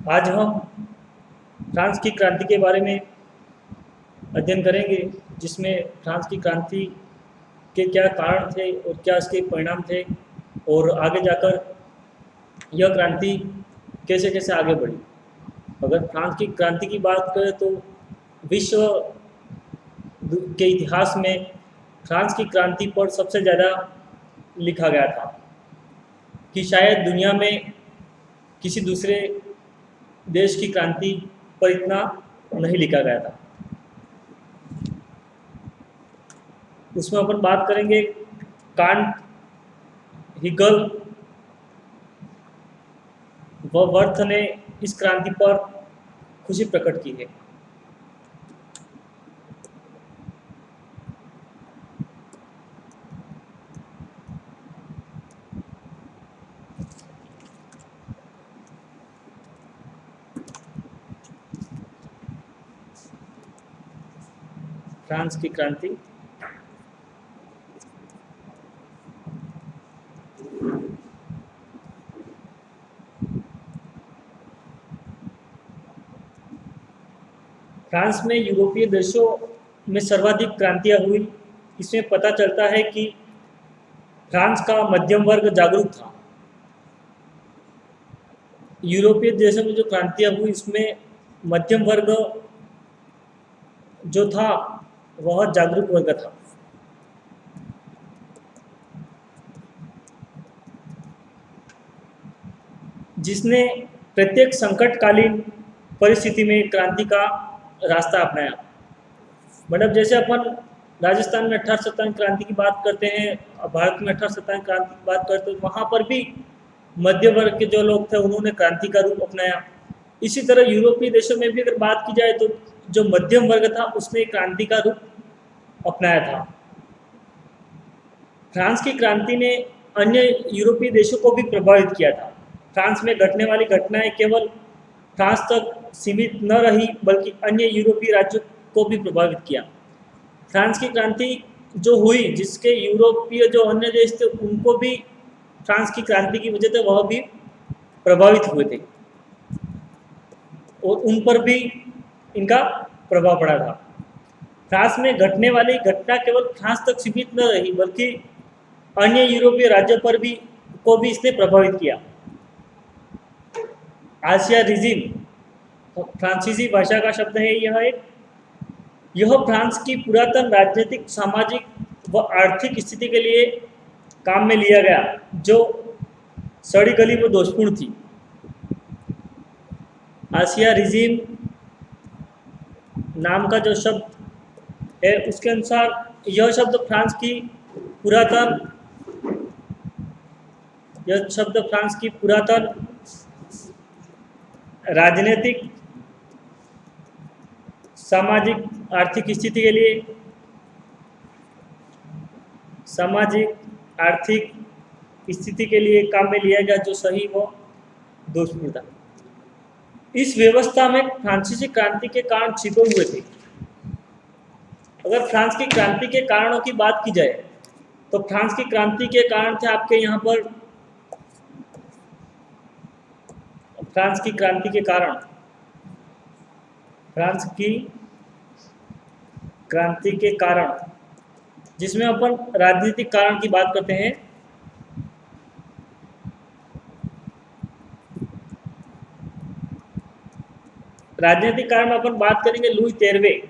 आज हम फ्रांस की क्रांति के बारे में अध्ययन करेंगे, जिसमें फ्रांस की क्रांति के क्या कारण थे और क्या इसके परिणाम थे, और आगे जाकर यह क्रांति कैसे कैसे आगे बढ़ी। अगर फ्रांस की क्रांति की बात करें तो विश्व के इतिहास में फ्रांस की क्रांति पर सबसे ज़्यादा लिखा गया था, कि शायद दुनिया में किसी दूसरे देश की क्रांति पर इतना नहीं लिखा गया था। उसमें अपन बात करेंगे कांट, हिगल व वर्थ ने इस क्रांति पर खुशी प्रकट की है। फ्रांस की क्रांति फ्रांस में यूरोपीय देशों में सर्वाधिक क्रांतियां हुई। इसमें पता चलता है कि फ्रांस का मध्यम वर्ग जागरूक था। यूरोपीय देशों में जो क्रांतियां हुई, इसमें मध्यम वर्ग जो था वह जागरूक वर्ग था। जिसने प्रत्येक संकटकालीन परिस्थिति में क्रांति का रास्ता अपनाया। मतलब जैसे अपन राजस्थान में 1857 क्रांति की बात करते हैं, भारत में 1857 क्रांति की बात करते हैं, वहाँ पर भी मध्य वर्ग के जो लोग थे उन्होंने क्रांति का रूप अपनाया। इसी तरह यूरोपीय देशों में भी अगर बात की जाए तो जो मध्यम वर्ग था उसने क्रांति का रूप अपनाया था। फ्रांस की क्रांति ने अन्य यूरोपीय देशों को भी प्रभावित किया था। फ्रांस में घटने वाली घटनाएं केवल फ्रांस तक सीमित न रही, बल्कि अन्य यूरोपीय राज्यों को भी प्रभावित किया। फ्रांस की क्रांति जो हुई, जिसके यूरोपीय जो अन्य देश थे उनको भी फ्रांस की क्रांति की वजह से वह भी प्रभावित हुए थे और उन पर भी इनका प्रभाव पड़ा था। फ्रांस में घटने वाली घटना केवल फ्रांस तक सीमित न रही, बल्कि अन्य यूरोपीय राज्यों पर भी इसने प्रभावित किया। आसिया रिजिम फ्रांसीसी भाषा का शब्द है। यह फ्रांस की पुरातन राजनीतिक, सामाजिक व आर्थिक स्थिति के लिए काम में लिया गया, जो सड़ी गली व दोषपूर्ण थी। आसिया रिजिम नाम का जो शब्द है, उसके अनुसार यह शब्द फ्रांस की पुरातन राजनीतिक, सामाजिक, आर्थिक स्थिति के लिए काम में लिया गया, जो सही व दोषपूर्ण था। इस व्यवस्था में फ्रांसीसी क्रांति के कारण छिपे हुए थे। अगर फ्रांस की क्रांति के कारणों की बात की जाए तो फ्रांस की क्रांति के कारण थे आपके यहाँ पर फ्रांस की क्रांति के कारण जिसमें अपन राजनीतिक कारण की बात करते हैं। राजनीतिक कारण में अपन बात करेंगे लुई 13वें,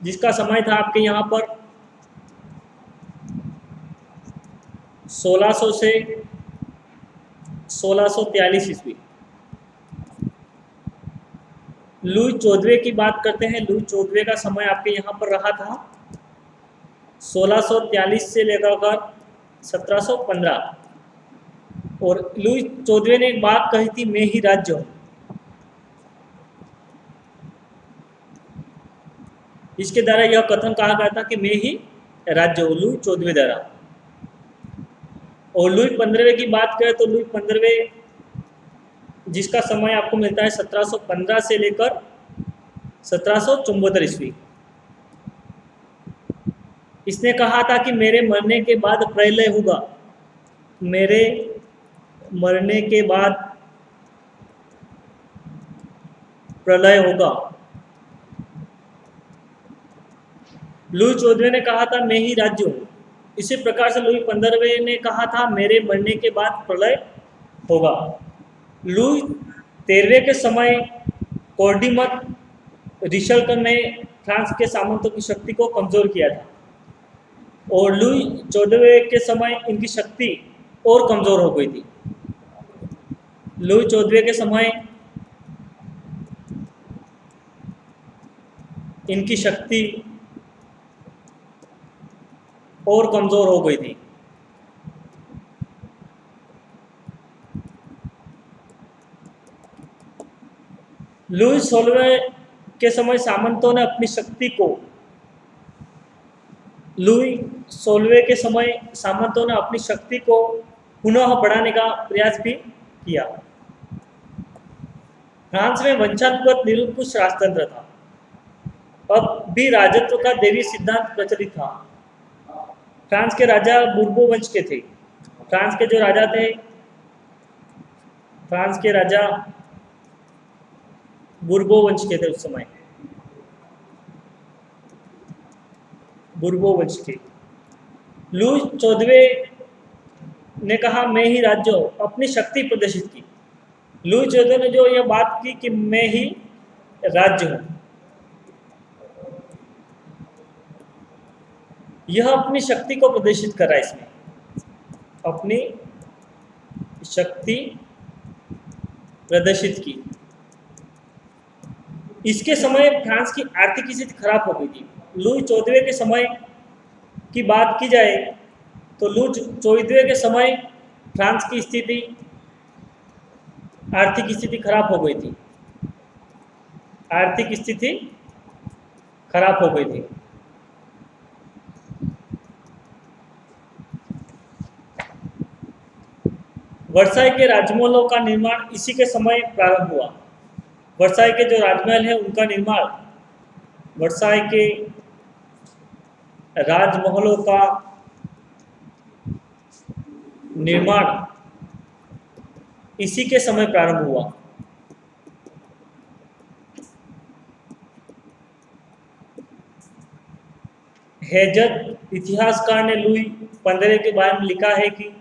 जिसका समय था आपके यहाँ पर 1600 से 1643 ईस्वी। लुई 14वें की बात करते हैं। लुई 14वें का समय आपके यहाँ पर रहा था 1643 से लेकर 1715। और लुई 14वें ने एक बात कही थी, मैं ही राज्य हूँ। इसके द्वारा यह कथन कहा गया था कि मैं ही राज्य हूँ, लुई 14वें द्वारा। और लुई 15वें की बात करें तो लुई 15वें, जिसका समय आपको मिलता है 1715 से लेकर 1774 ईस्वी। इसने कहा था कि मेरे मरने के बाद प्रलय होगा, मेरे मरने के बाद प्रलय होगा। लुई 14वें ने कहा था मैं ही राज्य हूँ। इसी प्रकार से लुई 15वें ने कहा था मेरे मरने के बाद प्रलय होगा। लुई 13वें के समय कोर्डिमत रिशल्ट ने फ्रांस के सामंतों की शक्ति को कमजोर किया था और लुई 14वें के समय इनकी शक्ति और कमजोर हो गई थी। लुई 14वें के समय इनकी शक्ति और कमजोर हो गई थी। लुई 16वें के समय सामंतों ने अपनी शक्ति को लुई 16वें के समय सामंतों ने अपनी शक्ति को पुनः बढ़ाने का प्रयास भी किया। फ्रांस में वंशानुगत निरंकुश राजतंत्र था। अब भी राजत्व का देवी सिद्धांत प्रचलित था। फ्रांस के राजा बुर्बो वंश के थे। फ्रांस के जो राजा थे, फ्रांस के राजा बुर्बो वंश के थे उस समय, बुर्बो वंश के। लुई 14वें ने कहा मैं ही राज्य हूं, अपनी शक्ति प्रदर्शित की। लुई 14वें ने जो यह बात की कि मैं ही राज्य हूं, यह अपनी शक्ति को प्रदर्शित कर रहा है। इसमें अपनी शक्ति प्रदर्शित की। इसके समय फ्रांस की आर्थिक स्थिति खराब हो गई थी। लुई 14वें के समय की बात की जाए तो लुई 14वें के समय फ्रांस की स्थिति, आर्थिक स्थिति खराब हो गई थी। आर्थिक स्थिति खराब हो गई थी। वर्साई के राजमहलों का निर्माण इसी के समय प्रारंभ हुआ। वर्साई के जो राजमहल है उनका निर्माण, वर्साई के राजमहलों का निर्माण इसी के समय प्रारंभ हुआ। हेजत इतिहासकार ने लुई 15 के बारे में लिखा है कि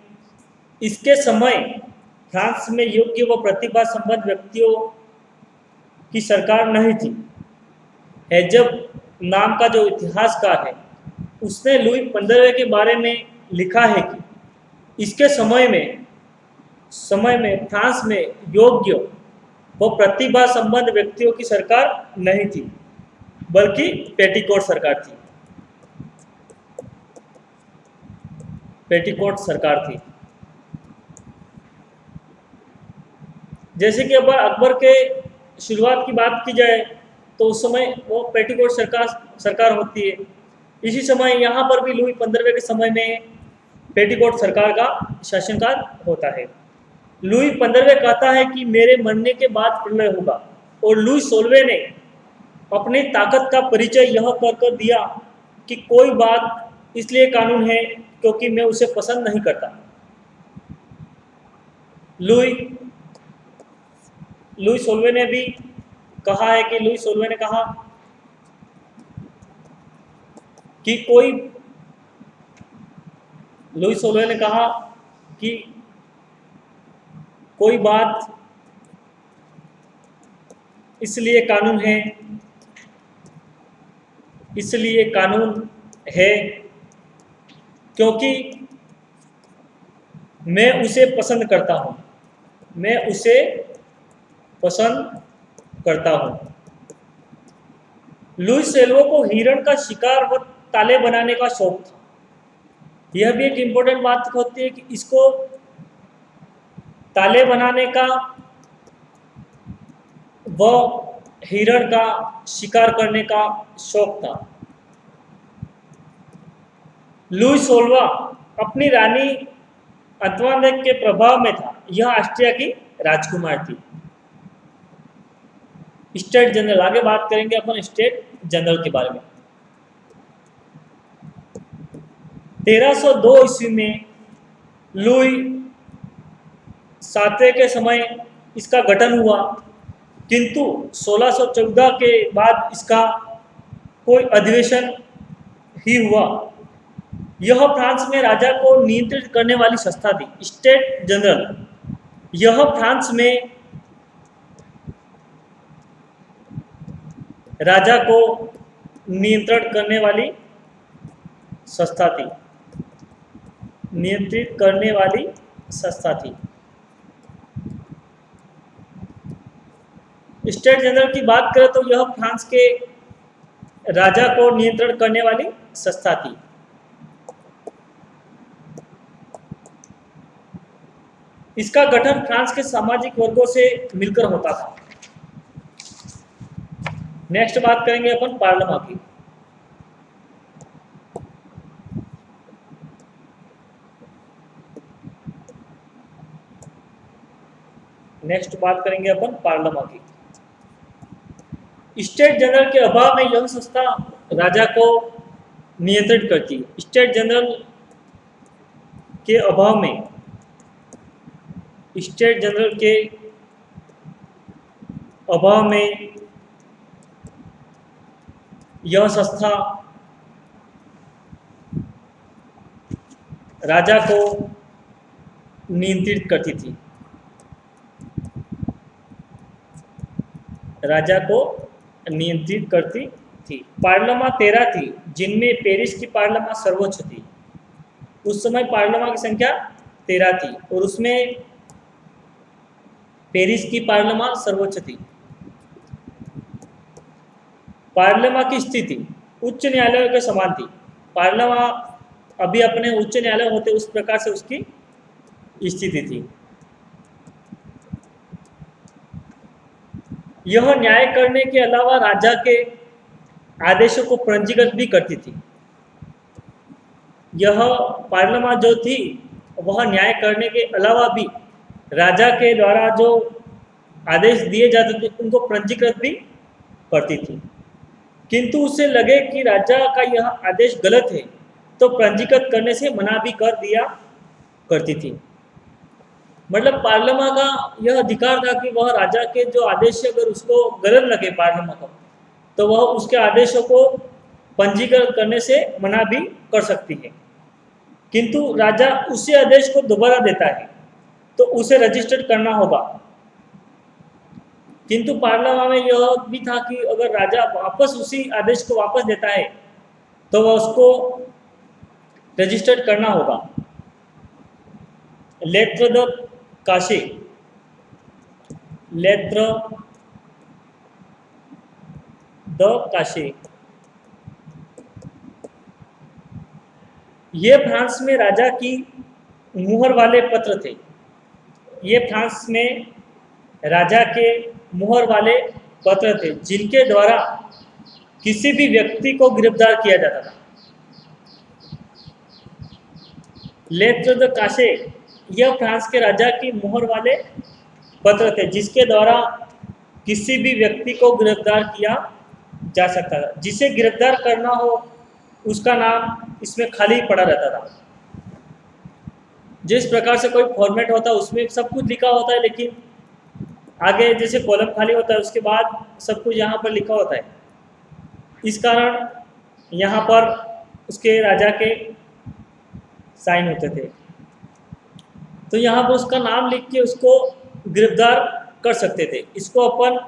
इसके समय फ्रांस में योग्य व प्रतिभा संपन्न व्यक्तियों की सरकार नहीं थी। हेजब नाम का जो इतिहासकार है उसने लुई 15 के बारे में लिखा है कि इसके समय में फ्रांस में योग्य व प्रतिभा संपन्न व्यक्तियों की सरकार नहीं थी, बल्कि पेटिकोट सरकार थी। पेटिकोट सरकार थी। जैसे कि अकबर के शुरुआत की बात की जाए तो उस समय वो पेटिकोट सरकार होती है। इसी समय यहाँ पर भी लुई 15वें के समय में पेटिकोट सरकार का शासनकाल होता है। लुई 15वें कहता है कि मेरे मरने के बाद प्रलय होगा, और लुई 16वें ने अपनी ताकत का परिचय यह कर दिया कि कोई बात इसलिए कानून है क्योंकि मैं उसे पसंद नहीं करता। लुई 16वें ने भी कहा है कि लुई 16वें ने कहा कि लुई 16वें ने कहा कि कोई बात इसलिए कानून है क्योंकि मैं उसे पसंद करता हूं। मैं उसे पसंद करता हूं। लुई 16वें को हिरण का शिकार व ताले बनाने का शौक था। यह भी एक इम्पोर्टेंट बात होती है कि इसको ताले बनाने का व हिरण का शिकार करने का शौक था। लुई 16वां अपनी रानी अंतवानेट के प्रभाव में था। यह ऑस्ट्रिया की राजकुमार थी। स्टेट जनरल, आगे बात करेंगे अपन स्टेट जनरल के बारे में। 1302 ईस्वी में लुई 7वें के समय इसका गठन हुआ। किंतु 1614 के बाद इसका कोई अधिवेशन ही हुआ। यह फ्रांस में राजा को नियंत्रित करने वाली संस्था थी, स्टेट जनरल। यह फ्रांस में राजा को नियंत्रण करने वाली संस्था थी, नियंत्रित करने वाली संस्था थी। स्टेट जनरल की बात करें तो यह फ्रांस के राजा को नियंत्रण करने वाली संस्था थी। इसका गठन फ्रांस के सामाजिक वर्गों से मिलकर होता था। नेक्स्ट बात करेंगे अपन पार्लियामेंट की। नेक्स्ट बात करेंगे अपन पार्लियामेंट की। स्टेट जनरल के अभाव में यह संस्था राजा को नियंत्रित करती है। स्टेट जनरल के अभाव में, स्टेट जनरल के अभाव में यह संस्था राजा को नियंत्रित करती थी, राजा को नियंत्रित करती थी। पार्लियामेंट 13 थी, जिनमें पेरिस की पार्लियामेंट सर्वोच्च थी। उस समय पार्लियामेंट की संख्या 13 थी और उसमें पेरिस की पार्लियामेंट सर्वोच्च थी। पार्लियामेंट की स्थिति उच्च न्यायालय के समान थी। पार्लियामेंट अभी अपने उच्च न्यायालय होते उस प्रकार से उसकी स्थिति थी। यह न्याय करने के अलावा राजा के आदेशों को पंजीकृत भी करती थी। यह पार्लियामेंट जो थी वह न्याय करने के अलावा भी राजा के द्वारा जो आदेश दिए जाते थे उनको पंजीकृत भी करती थी। किंतु उसे लगे कि राजा का यह आदेश गलत है तो पंजीकृत करने से मना भी कर दिया करती थी। मतलब पार्लियामेंट का यह अधिकार था कि वह राजा के जो आदेश है अगर उसको गलत लगे पार्लियामेंट को तो वह उसके आदेशों को पंजीकृत करने से मना भी कर सकती है। किंतु राजा उसी आदेश को दोबारा देता है तो उसे रजिस्टर्ड करना होगा। किंतु पार्लियामेंट में यह भी था कि अगर राजा वापस उसी आदेश को वापस देता है तो वह उसको रजिस्टर्ड करना होगा। लेत्र द काशे, लेत्र द काशे, ये फ्रांस में राजा की मुहर वाले पत्र थे। ये फ्रांस में राजा के मुहर वाले पत्र थे जिनके द्वारा किसी भी व्यक्ति को गिरफ्तार किया जाता था। लेत्र द काशे यह फ्रांस के राजा की मुहर वाले पत्र थे जिसके द्वारा किसी भी व्यक्ति को गिरफ्तार किया जा सकता था। जिसे गिरफ्तार करना हो उसका नाम इसमें खाली पड़ा रहता था। जिस प्रकार से कोई फॉर्मेट होता है उसमें सब कुछ लिखा होता है, लेकिन आगे जैसे कॉलम खाली होता है उसके बाद सब कुछ यहाँ पर लिखा होता है। इस कारण यहाँ पर उसके राजा के साइन होते थे। तो यहाँ पर उसका नाम लिख के उसको गिरफ्तार कर सकते थे। इसको अपन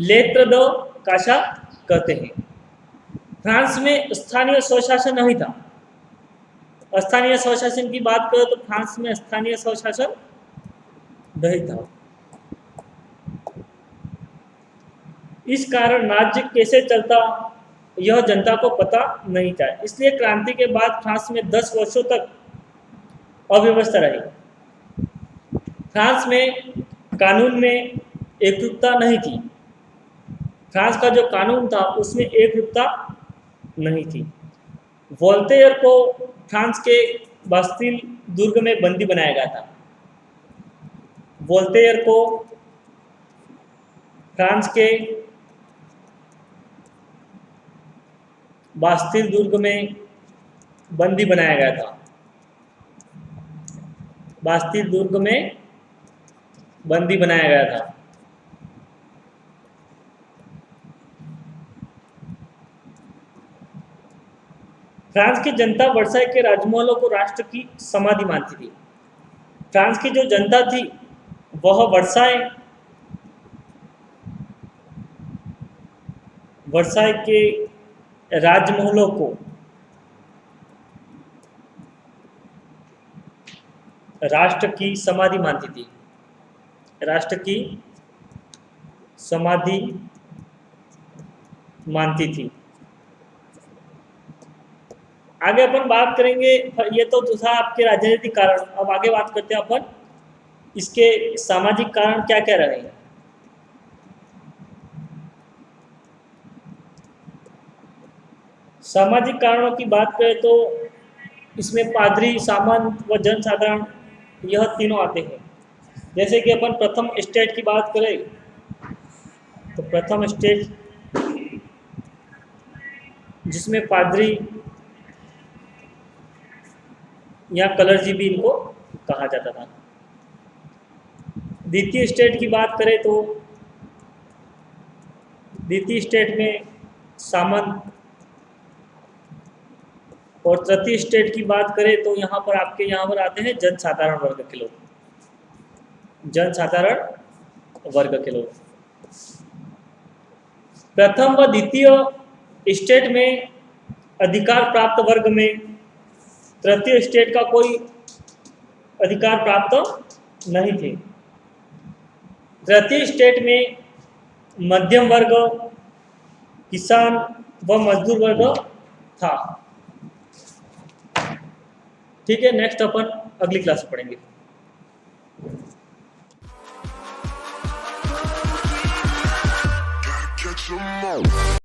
लेत्र द काशा कहते हैं। फ्रांस में स्थानीय स्वशासन नहीं था। स्थानीय स्वशासन की बात करें तो फ्रांस में स्थानीय स्वशासन नहीं था। इस कारण राज्य कैसे चलता यह जनता को पता नहीं था। इसलिए क्रांति के बाद फ्रांस में 10 वर्षों तक अव्यवस्था रही। फ्रांस में कानून में एकरूपता नहीं थी। फ्रांस का जो कानून था उसमें एकरूपता नहीं थी। वोल्टेयर को फ्रांस के बास्तिल दुर्ग में बंदी बनाया गया था। वोल्टेयर को फ्रांस के बास्तिल दुर्ग में बंदी बनाया गया था। बास्तिल दुर्ग में बंदी बनाया गया था। फ्रांस की जनता वर्साई के राजमहलों को राष्ट्र की समाधि मानती थी। फ्रांस की जो जनता थी वह वर्साई के राजमहलों को राष्ट्र की समाधि मानती थी, राष्ट्र की समाधि मानती थी। आगे अपन बात करेंगे, ये तो था आपके राजनीतिक कारण। अब आगे बात करते हैं अपन इसके सामाजिक कारण क्या क्या रहे हैं। सामाजिक कारणों की बात करें तो इसमें पादरी, सामंत व जनसाधारण यह तीनों आते हैं। जैसे कि अपन प्रथम स्टेट की बात करें तो प्रथम स्टेट जिसमें पादरी या कलरजी भी इनको कहा जाता था। द्वितीय स्टेट की बात करें तो द्वितीय स्टेट में सामंत, और तृतीय स्टेट की बात करें तो यहाँ पर आते हैं जनसाधारण वर्ग के लोग, जनसाधारण वर्ग के लोग। प्रथम व द्वितीय स्टेट में अधिकार प्राप्त वर्ग में तृतीय स्टेट का कोई अधिकार प्राप्त नहीं थे। तृतीय स्टेट में मध्यम वर्ग, किसान व मजदूर वर्ग था। ठीक है, नेक्स्ट अपन अगली क्लास में पढ़ेंगे।